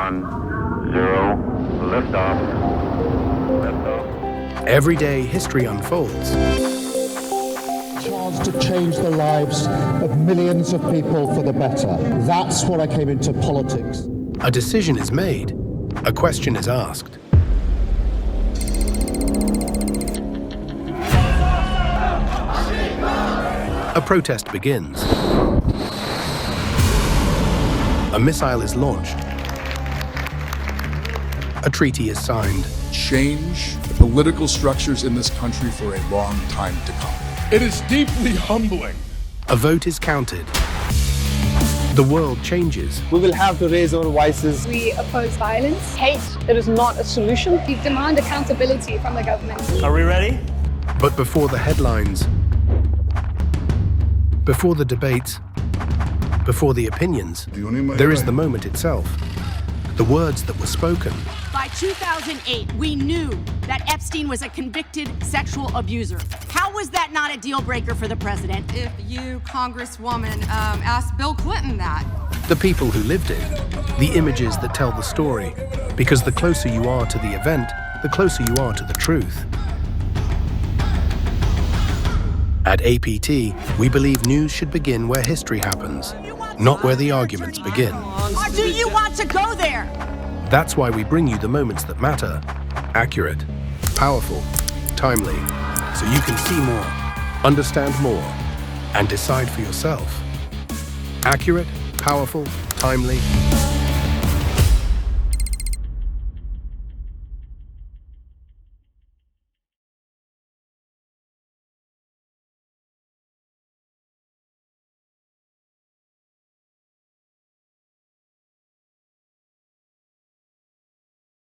1, 0, liftoff. Liftoff. Every day, history unfolds. Chance to change the lives of millions of people for the better. That's what I came into politics. A decision is made. A question is asked. A protest begins. A missile is launched. A treaty is signed. Change the political structures in this country for a long time to come. It is deeply humbling. A vote is counted. The world changes. We will have to raise our voices. We oppose violence. Hate, it is not a solution. We demand accountability from the government. Are we ready? But before the headlines, before the debates, before the opinions, there is the moment itself. The words that were spoken. By 2008, we knew that Epstein was a convicted sexual abuser. How was that not a deal breaker for the president? If you, Congresswoman, asked Bill Clinton that. The people who lived it. The images that tell the story. Because the closer you are to the event, the closer you are to the truth. At APT, we believe news should begin where history happens, not where the arguments begin. Or do you want to go there? That's why we bring you the moments that matter. Accurate, powerful, timely, so you can see more, understand more, and decide for yourself. Accurate, powerful, timely,